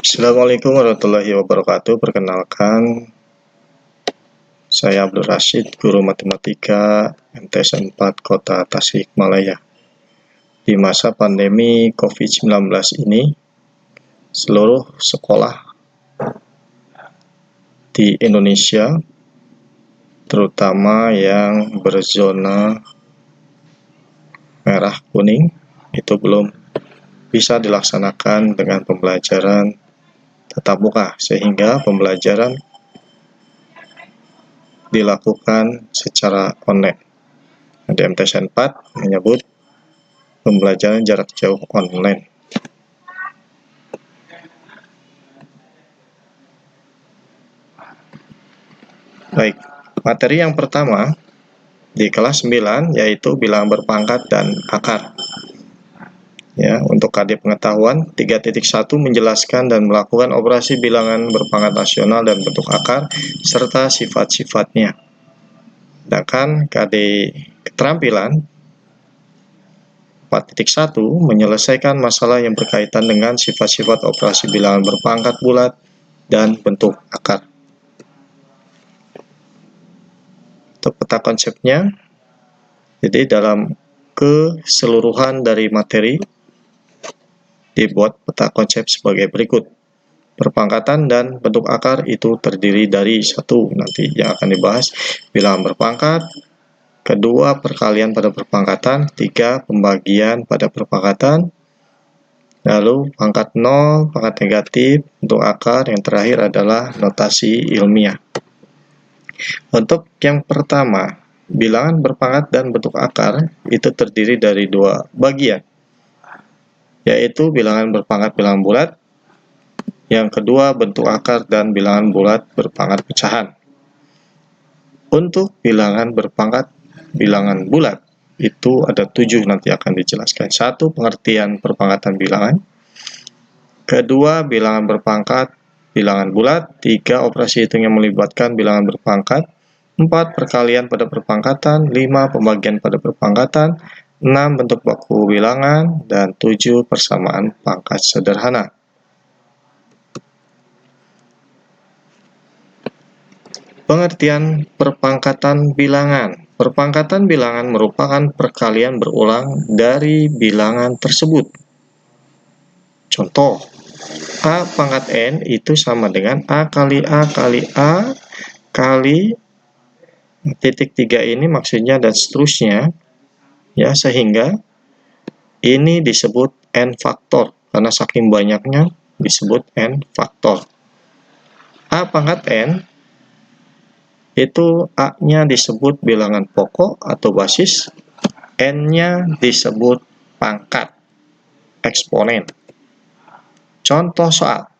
Assalamualaikum warahmatullahi wabarakatuh. Perkenalkan, saya Abdul Rashid, guru matematika MTS 4 Kota Tasikmalaya. Di masa pandemi COVID-19 ini, seluruh sekolah di Indonesia, terutama yang berzona merah kuning, itu belum bisa dilaksanakan dengan pembelajaran tatap muka, sehingga pembelajaran dilakukan secara online. Di MTS 4 menyebut pembelajaran jarak jauh online. Baik, materi yang pertama di kelas 9 yaitu bilangan berpangkat dan akar. Ya, untuk KD pengetahuan 3.1 menjelaskan dan melakukan operasi bilangan berpangkat nasional dan bentuk akar serta sifat-sifatnya. Sedangkan KD keterampilan 4.1 menyelesaikan masalah yang berkaitan dengan sifat-sifat operasi bilangan berpangkat bulat dan bentuk akar. Untuk peta konsepnya, jadi dalam keseluruhan dari materi dibuat peta konsep sebagai berikut. Perpangkatan dan bentuk akar itu terdiri dari satu, nanti yang akan dibahas, bilangan berpangkat, kedua, perkalian pada perpangkatan, tiga, pembagian pada perpangkatan, lalu pangkat 0, pangkat negatif, bentuk akar, yang terakhir adalah notasi ilmiah. Untuk yang pertama, bilangan berpangkat dan bentuk akar itu terdiri dari dua bagian, yaitu bilangan berpangkat bilangan bulat, yang kedua bentuk akar dan bilangan bulat berpangkat pecahan. Untuk bilangan berpangkat bilangan bulat itu ada 7, nanti akan dijelaskan. Satu, pengertian perpangkatan bilangan. Kedua, bilangan berpangkat bilangan bulat. Tiga, operasi hitung yang melibatkan bilangan berpangkat. 4, perkalian pada perpangkatan. 5, pembagian pada perpangkatan. 6, bentuk baku bilangan. Dan 7, persamaan pangkat sederhana. Pengertian perpangkatan bilangan. Perpangkatan bilangan merupakan perkalian berulang dari bilangan tersebut. Contoh, A pangkat N itu sama dengan A kali A kali A kali titik 3 ini maksudnya dan seterusnya, ya, sehingga ini disebut N faktor, karena saking banyaknya disebut N faktor. A pangkat N itu A-nya disebut bilangan pokok atau basis, N-nya disebut pangkat, eksponen. Contoh soal,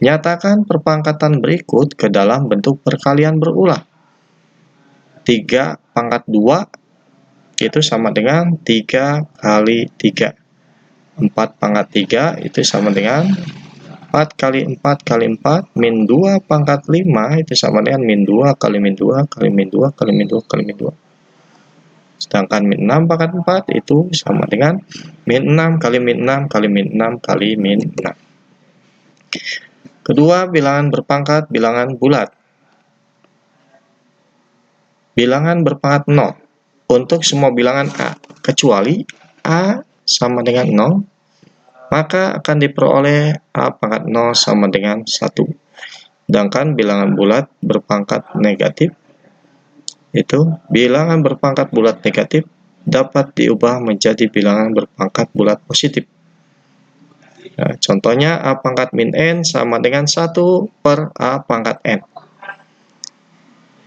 nyatakan perpangkatan berikut ke dalam bentuk perkalian berulang. 3 pangkat 2 itu sama dengan 3 kali 3. 4 pangkat 3 itu sama dengan 4 kali 4 kali 4, min 2 pangkat 5 itu sama dengan min 2 kali min 2 kali min 2 kali min 2 kali min 2. Sedangkan min 6 pangkat 4 itu sama dengan min 6 kali min 6 kali min 6 kali min 6. Kedua, bilangan berpangkat bilangan bulat. Bilangan berpangkat 0 untuk semua bilangan A, kecuali A sama dengan 0, maka akan diperoleh A pangkat 0 sama dengan 1. Sedangkan bilangan bulat berpangkat negatif, itu bilangan berpangkat bulat negatif dapat diubah menjadi bilangan berpangkat bulat positif. Nah, contohnya A pangkat min N sama dengan 1 per A pangkat N.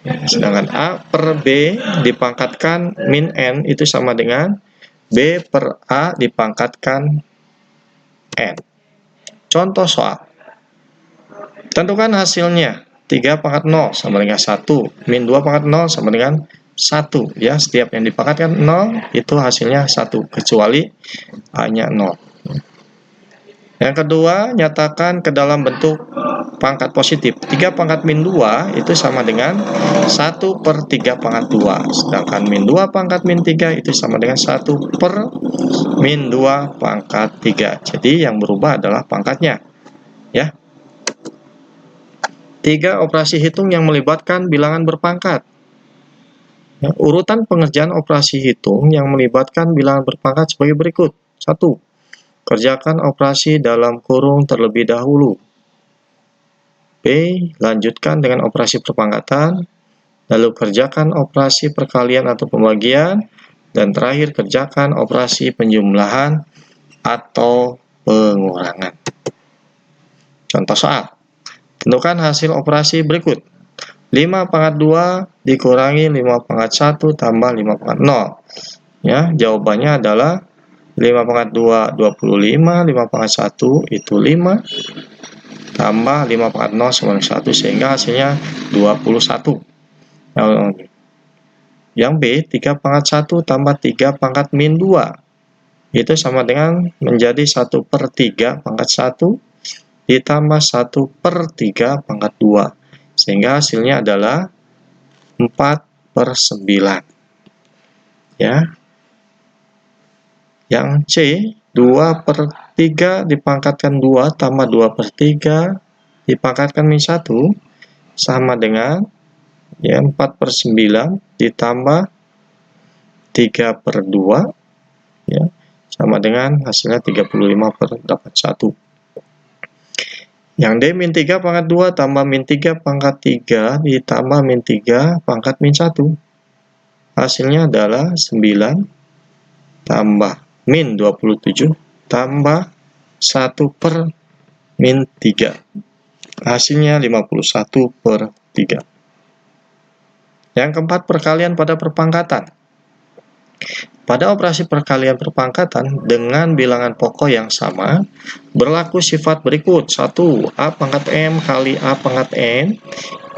Sedangkan A per B dipangkatkan min N itu sama dengan B per A dipangkatkan N. Contoh soal, tentukan hasilnya. 3 pangkat 0 sama dengan 1, min 2 pangkat 0 sama dengan 1. Ya, setiap yang dipangkatkan 0 itu hasilnya 1, kecuali A-nya 0. Yang kedua, nyatakan ke dalam bentuk pangkat positif. 3 pangkat min 2 itu sama dengan 1 per 3 pangkat 2. Sedangkan min 2 pangkat min 3 itu sama dengan 1 per min 2 pangkat 3. Jadi yang berubah adalah pangkatnya. Ya. 3. Operasi hitung yang melibatkan bilangan berpangkat. Ya, urutan pengerjaan operasi hitung yang melibatkan bilangan berpangkat sebagai berikut. 1. Kerjakan operasi dalam kurung terlebih dahulu. B. Lanjutkan dengan operasi perpangkatan, lalu kerjakan operasi perkalian atau pembagian, dan terakhir kerjakan operasi penjumlahan atau pengurangan. Contoh soal. Tentukan hasil operasi berikut. 5 pangkat 2 dikurangi 5 pangkat 1 tambah 5 pangkat 0. Ya, jawabannya adalah 5 pangkat 2 25, 5 pangkat 1 itu 5 tambah 5 pangkat 0 sama 1 sehingga hasilnya 21. Nah, yang B, 3 pangkat 1 tambah 3 pangkat min 2 itu sama dengan menjadi 1/3 pangkat 1 ditambah 1/3 pangkat 2 sehingga hasilnya adalah 4/9. Ya. Yang C, 2/3 dipangkatkan 2 tambah 2/3 dipangkatkan min 1 sama dengan ya 4/9 ditambah 3/2 ya sama dengan hasilnya 35/1. Yang D, min 3 pangkat 2 tambah min 3 pangkat 3 ditambah min 3 pangkat min 1. Hasilnya adalah 9 tambah min 27 tambah 1/min3. Hasilnya 51/3. Yang keempat, perkalian pada perpangkatan. Pada operasi perkalian perpangkatan dengan bilangan pokok yang sama, berlaku sifat berikut. 1. A pangkat M kali A pangkat N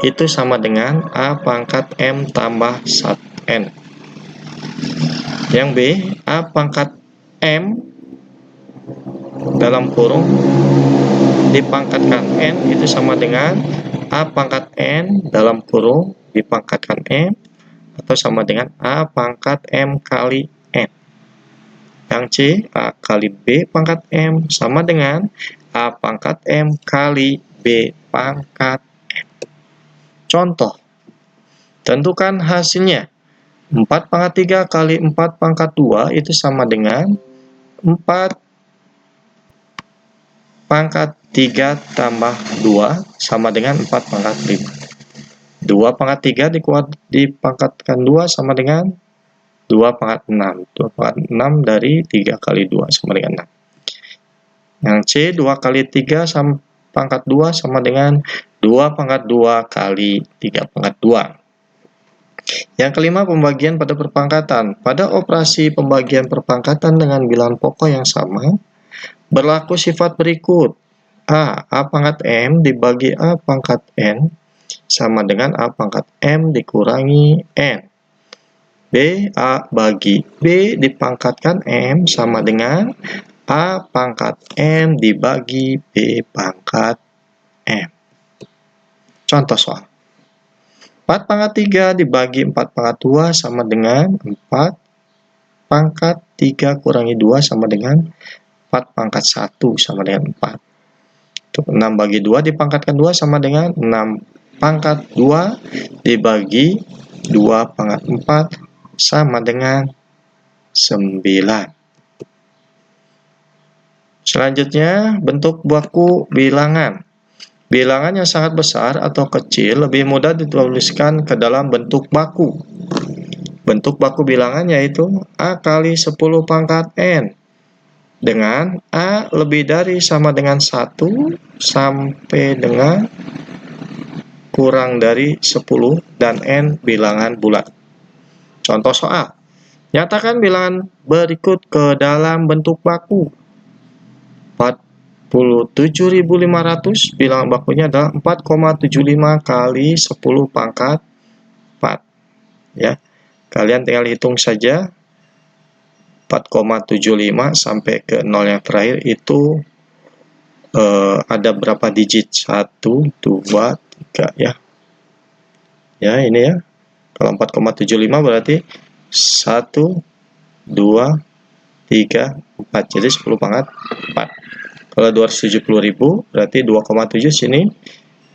itu sama dengan A pangkat M tambah 1N. Yang B, A pangkat M dalam kurung dipangkatkan N itu sama dengan A pangkat N dalam kurung dipangkatkan M atau sama dengan A pangkat M kali N. Yang C, A kali B pangkat M sama dengan A pangkat M kali B pangkat M. Contoh, tentukan hasilnya. 4 pangkat 3 kali 4 pangkat 2 itu sama dengan 4 pangkat 3 tambah 2 sama dengan 4 pangkat 5. 2 pangkat 3 dipangkatkan 2 sama dengan 2 pangkat 6. 2 pangkat 6 dari 3 kali 2 sama dengan 6. Yang C, 2 kali 3 pangkat 2 sama dengan 2 pangkat 2 kali 3 pangkat 2. Yang kelima, pembagian pada perpangkatan. Pada operasi pembagian perpangkatan dengan bilangan pokok yang sama, berlaku sifat berikut. A pangkat M dibagi A pangkat N sama dengan A pangkat M dikurangi N. B, A bagi B dipangkatkan M sama dengan A pangkat M dibagi B pangkat M. Contoh soal. 4 pangkat 3 dibagi 4 pangkat 2 sama dengan 4 pangkat 3 kurangi 2 sama dengan 4 pangkat 1 sama dengan 4. 6 bagi 2 dipangkatkan 2 sama dengan 6 pangkat 2 dibagi 2 pangkat 4 sama dengan 9. Selanjutnya, bentuk baku bilangan. Bilangan yang sangat besar atau kecil lebih mudah dituliskan ke dalam bentuk baku. Bentuk baku bilangan yaitu A kali 10 pangkat N dengan A lebih dari sama dengan 1 sampai dengan kurang dari 10 dan N bilangan bulat. Contoh soal. Nyatakan bilangan berikut ke dalam bentuk baku. 47.500 bilangan bakunya adalah 4,75 kali 10 pangkat 4. Ya. Kalian tinggal hitung saja 4,75 sampai ke 0 yang terakhir itu ada berapa digit? 1, 2, 3 ya. Ya, ini ya. Kalau 4,75 berarti 1, 2, 3, 4. Jadi 10 pangkat 4. Kalau 270.000 berarti 2,7 sini.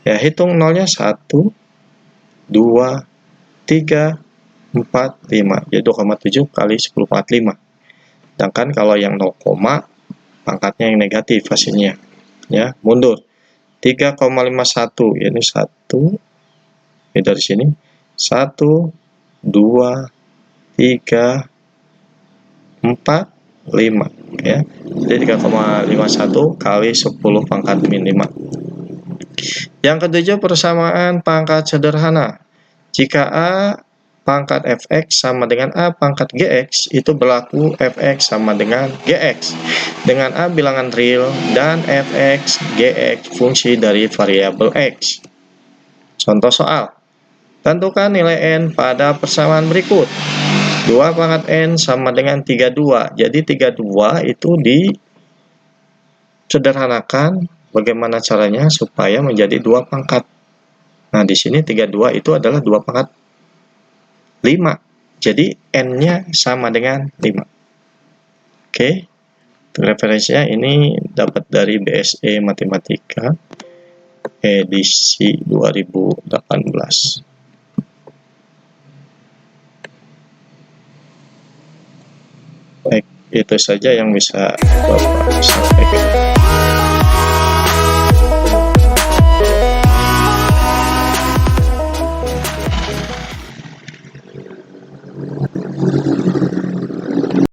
Ya, hitung nolnya 1, 2, 3, 4, 5. Jadi 2,7 kali 10 pangkat 5. Sedangkan kalau yang 0, pangkatnya yang negatif hasilnya. Ya, mundur. 3,51, ini 1. Ini dari sini. 1, 2, 3, 4, 5. Ya. Jadi 3,51 kali 10 pangkat min 5. Yang ketujuh, persamaan pangkat sederhana. Jika A pangkat fx sama dengan A pangkat gx, itu berlaku fx sama dengan gx. Dengan A bilangan real dan fx, gx fungsi dari variabel x. Contoh soal. Tentukan nilai n pada persamaan berikut. 2 pangkat n sama dengan 32. Jadi 32 itu disederhanakan. Bagaimana caranya supaya menjadi 2 pangkat. Nah, di sini 32 itu adalah 2 pangkat 5. Jadi n-nya sama dengan 5. Oke. Referensinya ini dapat dari BSE Matematika edisi 2018. Baik, itu saja yang bisa Bapak sampaikan.